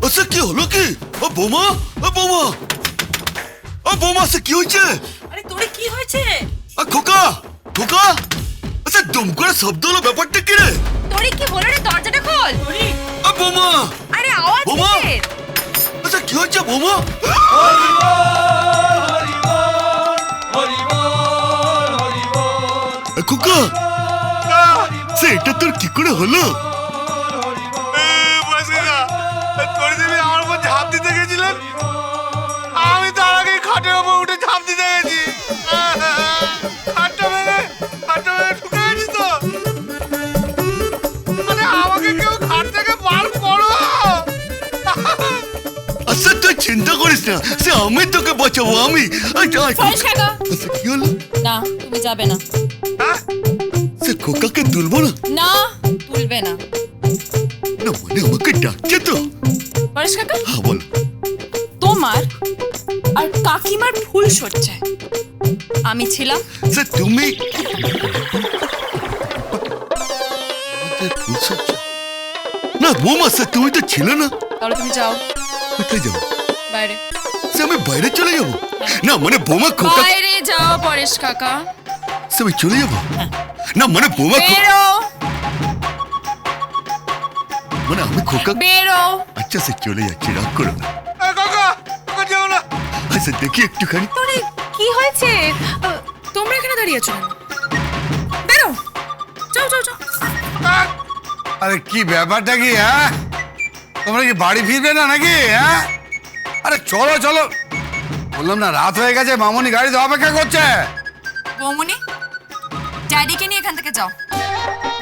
আচ্ছা কি হলো কি? বোমা, বোমা, বোমা, কি হয়েছে? আরে তোরে কি হয়েছে? খোকা, খোকা, আচ্ছা দুম করে শব্দ হলো, ব্যাপারটা কি রে? তোরে কি হলো রে? দরজাটা খোল। বোমা, আরে আওয়াজ বোমা, কিসের? আচ্ছা কি হয়েছে বোমা? খোকা, এটা তোর কি করে হলো? আমার উপর ঝাঁপ দিতে গেছিলেন, আমি তার আগে খাটের উপর উঠে ঝাঁপ দিতে গেছি। খাটটা ভেঙে ঢুকে গেছি তো। মানে আমাকে কেউ খাট থেকে বার করো। আচ্ছা তুই চিন্তা করিস না, সে আমি তোকে বাঁচাবো, আমি। পরেশ কাকা, আচ্ছা কি হলো? না তুমি যাবে না। সে খোকাকে তুলবো না? না তুলবে না। না মানে আমাকে ডাকছে তো। পরেশ কাকা, হ্যাঁ বল। তোমার আর কাকিমার ফুল সজ্জায় আমি ছিলাম। সে তুমি না বোমা, সে তুমি তো ছিল না। তাহলে তুমি যাও। কোথায় যাবো? বাইরে। সে আমি বাইরে চলে যাবো? না মানে বোমা খোকা, বাইরে যাও পরেশ কাকা। সে আমি চলে যাবো? না মানে বোমা বেরো মানে আমি খোকা। বেরো। আচ্ছা সে চলে যাচ্ছে, রাগ করো না। কাকা, কাকা যেও না। আচ্ছা দেখি একটুখানি। তোরে কি হয়েছে? তোমরা এখানে দাঁড়িয়ে আছো? বেরো, যাও যাও যাও। আরে কি ব্যাপারটা কি? হ্যাঁ, তোমরা কি বাড়ি ফিরবে না নাকি? হ্যাঁ, আরে চলো চলো, বললাম না রাত হয়ে গেছে, মামনি গাড়িতে অপেক্ষা করছে। বৌমনি, ড্যাডিকে নিয়ে এখান থেকে যাও।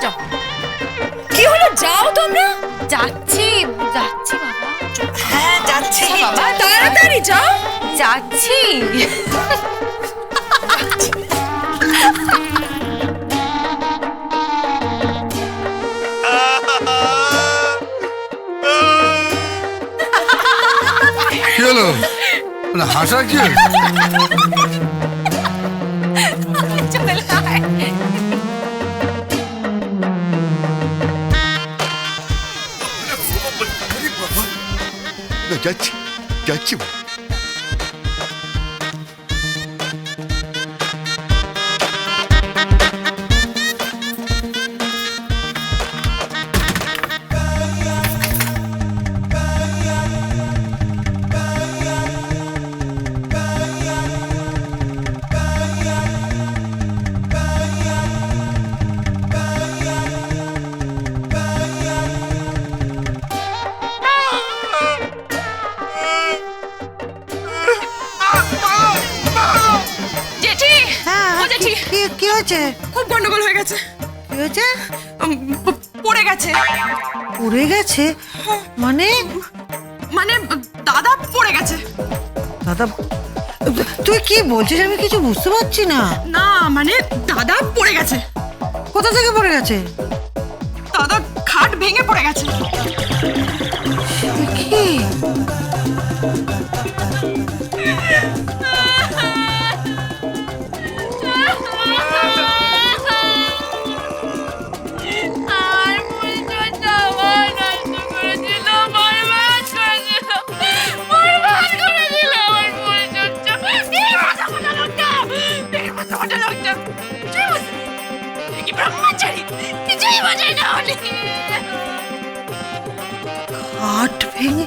যাও। কি হলো? যাও তোমরা। যাচ্ছি যাচ্ছি বাবা, হ্যাঁ যাচ্ছি। বাবা তাড়াতাড়ি যাও। যাচ্ছি। কি হলো? মানে হাসা কি? চলে আয়। না যাচ্ছি, যাচ্ছি। জেঠি, ও জেঠি, কি হয়েছে? খুব গন্ডগোল হয়ে গেছে। কি হয়েছে? পড়ে গেছে। পড়ে গেছে মানে? মানে দাদা পড়ে গেছে। দাদা, তুই কি বলছিস? আমি কিছু বুঝতে পারছি না। না মানে দাদা পড়ে গেছে। কোথা থেকে পড়ে গেছে? দাদা খাট ভেঙে পড়ে গেছে। কি? আর ফুলটা আমার নষ্ট করে দিল, বরবাদ করে দিল, বরবাদ করে দিল আমার ফুলটা। এই মাথা মোটা লোকটা, এই মাথা মোটা লোকটা কিছুই বোঝে না। এ কি ব্রহ্মচারী, কিছুই বোঝে না উনি। খাট ভেঙে?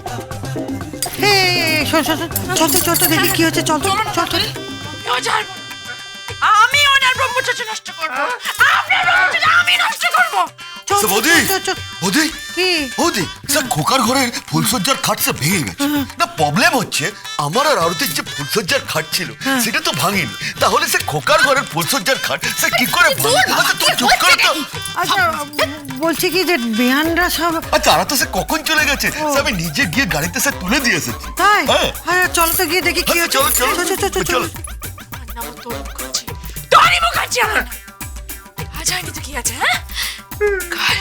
চল চল চল, দেখি কি হচ্ছে। চল চল চল চল। আমি ওনার ব্রহ্মচর্য নষ্ট করবো, আপনার ব্রহ্মচর্য আমি নষ্ট করবো। চল সে বৌদি, চল চল। বৌদি, কি? বৌদি, স্যার খোকার ঘরের ফুলসজ্জার খাট সে ভেঙে গেছে। না প্রবলেম হচ্ছে, আমার আর আরতির যে ফুলসজ্জার খাট ছিল সেটা তো ভাঙেনি, তাহলে সে খোকার ঘরের ফুলসজ্জার খাট সে কি করে ভাঙবে? আচ্ছা তুই চুপ করো তো। আচ্ছা বলছি কি যে বেয়ানরা সব। আর তারা তো সে কখন চলে গেছে, সে আমি নিজে গিয়ে গাড়িতে সে তুলে দিয়ে এসেছি। তাই? হ্যাঁ। হ্যাঁ চল তো গিয়ে দেখি কি আচ্ছা, হচ্ছে। চলো, চলো, চল চল চল চল। তরি মুখার্জি আমার না। আজ হয়নি তো কি আছে? হ্যাঁ, কাল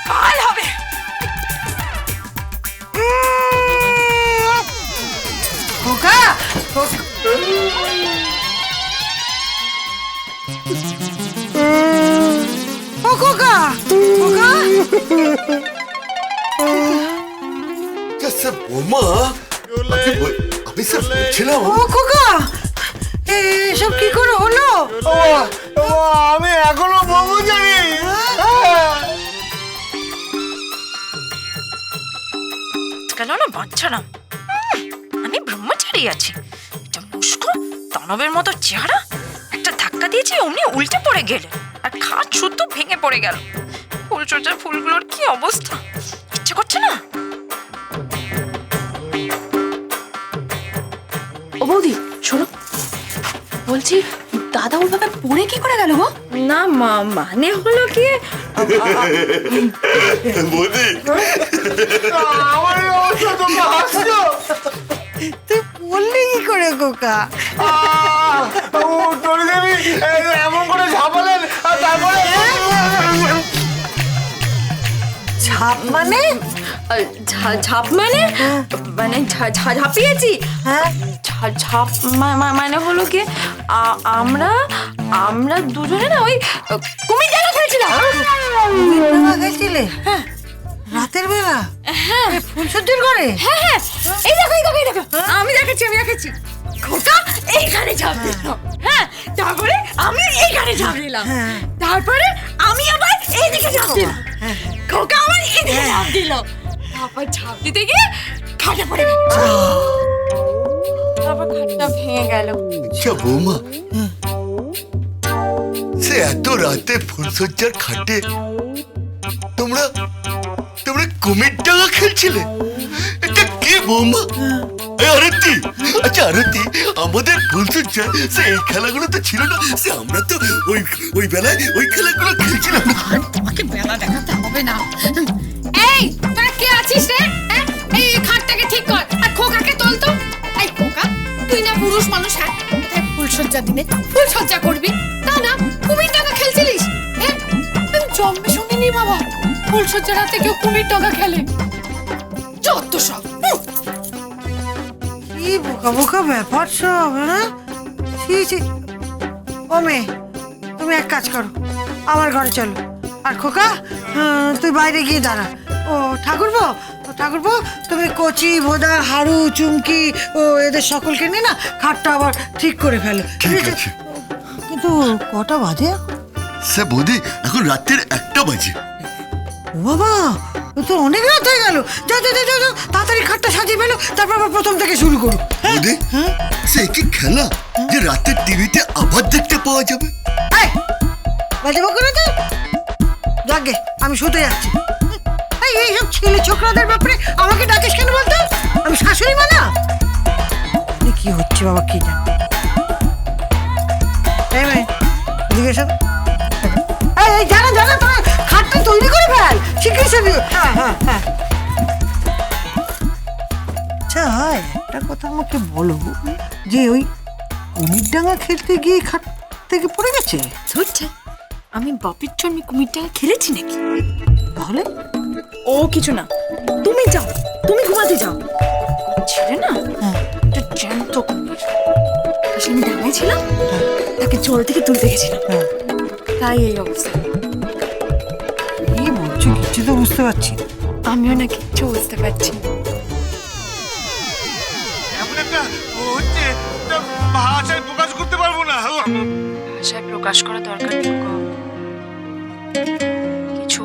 কাল হবে। খোকা, ও খোকা, খোকা। স্যার বৌমা আমি স্যার বলছিলাম ও খোকা এসব কি করে হলো? আমি এখনো বউ জানি। কেন না বাচ্চা না আমি ব্রহ্মচারী আছি। এটা মুস্কো দানবের মতো চেহারা, একটা ধাক্কা দিয়েছি অমনি উল্টে পড়ে গেলে আর খাট শুদ্ধ ভেঙে পড়ে গেল। ফুলচর্চার ফুলগুলোর কি অবস্থা, ইচ্ছে করছে না। ও বৌদি শোনো, বলছি দাদা ওইভাবে পড়ে কি করে গেল গো? না মানে হলো কি বৌদি আমার অবস্থা তোমরা হাসছো। তুই বললি কি করে খোকা? তোর দেবী এমন করে ঝাপালেন আর তারপরে ছাপ মানে? ঝাপ মানে মানে ঝাঁপিয়েছি। হ্যাঁ ঝাপ মানে হলো কি আমরা আমরা দুজনে না ওই কুমির ডাঙা খেলছিলাম। ডাঙা খেলছিলে? হ্যাঁ রাতের বেলা? হ্যাঁ ফুলসজ্জার ঘরে? হ্যাঁ হ্যাঁ এই দেখো এই দেখো এই দেখো, আমি দেখাচ্ছি। খোকা এইখানে ঝাঁপ দিল, হ্যাঁ তারপরে আমি এইখানে ঝাঁপ দিলাম, তারপরে আমি আবার এইদিকে ঝাঁপ দিলাম, খোকা আবার এইদিকে ঝাঁপ দিল, তারপর ঝাঁপ দিতে গিয়ে খাটে পড়ে গেল, তারপর খাটটা ভেঙে গেল। আচ্ছা বৌমা সে এত রাতে ফুলসজ্জার খাটে তোমরা তোমরা কুমির ডাঙা খেলছিলে? এটা কি বৌমা? আরতি, আচ্ছা আরতি, আমাদের ফুলসজ্জা সে এই খেলাগুলো তো ছিল না, সে আমরা তো ওই বেলায় ওই খেলাগুলো খেলছিলাম না। তোমাকে বেলা দেখাতে হবে না। এই তোরা কে আছিস রে? এই খাটটাকে ঠিক কর আর খোকাকে তোল তো। এই খোকা তুই না পুরুষ মানুষ, হ্যাঁ ফুলসজ্জার দিনে ফুলসজ্জা করবি, তা না কুমির ডাঙা খেলছিলিস? আমি জন্মে শুনিনি বাবা ফুলসজ্জার রাতে কেউ কুমির ডাঙা খেলে। যত সব কি বোকা বোকা ব্যাপার সব। হ্যাঁ ছি। ও মেয়ে তুমি এক কাজ করো, আমার ঘরে চলো, আর খোকা তুই বাইরে গিয়ে দাঁড়া। ও ঠাকুরপো তুমি কচি ভোদা হাড়ু চুমকি ও এদের সকলকে নিয়ে না খাটটা আবার ঠিক করে ফেলো। ঠিক আছে। কিন্তু কটা বাজে? সে বৌদি এখন রাতের 1টা বাজে। ও বাবা ও তো অনেক রাত হয়ে গেল। যাও তাড়াতাড়ি খাটটা সাজিয়ে ফেলো, তারপর আবার প্রথম থেকে শুরু করো। বৌদি সে কি খেলা যে রাতের টিভিতে আবার দেখতে পাওয়া যাবে? বাজে বকো না তো। যাকে আমি শুতে যাচ্ছি। এইসব ছেলে ছোকরাদের ব্যাপারে আমাকে ডাকিস কেন বলতো? আমি শাশুড়ি মা না? কি হচ্ছে বাবা কি জানি। এই মেয়ে এদিকে এসো। এই জানা তোমার খাটটা তৈরি করে ফেল শিখিয়েছে। হ্যাঁ আচ্ছা একটা কথা আমাকে বলো, যে ওই কুমির ডাঙা খেলতে গিয়ে খাট থেকে পড়ে গেছে? ধরছে আমি বাপির জন্য কুমির ডাঙা খেলেছি নাকি? তাহলে ও কিছু না, তুমি যাও, তুমি ঘুমাতে যাও। ছেলে না একটা জ্যান্ত কুমির, আমি ডাঙায় ছিলাম, তাকে জল থেকে তুলতে গেছিলাম, তাই এই অবস্থা। কি বলছো কিছু তো বুঝতে পারছি না। আমিও না কিচ্ছু বুঝতে পারছি। এমন একটা হচ্ছে ভাষায় প্রকাশ করতে পারবো না। ভাষায় প্রকাশ করা দরকার নেই, কিছু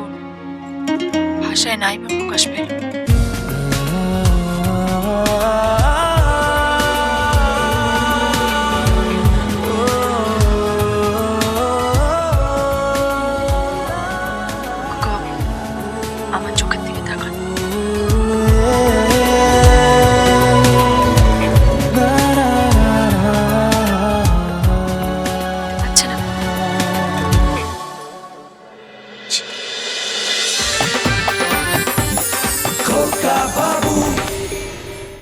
ভাষায় নাই বা প্রকাশ পেল।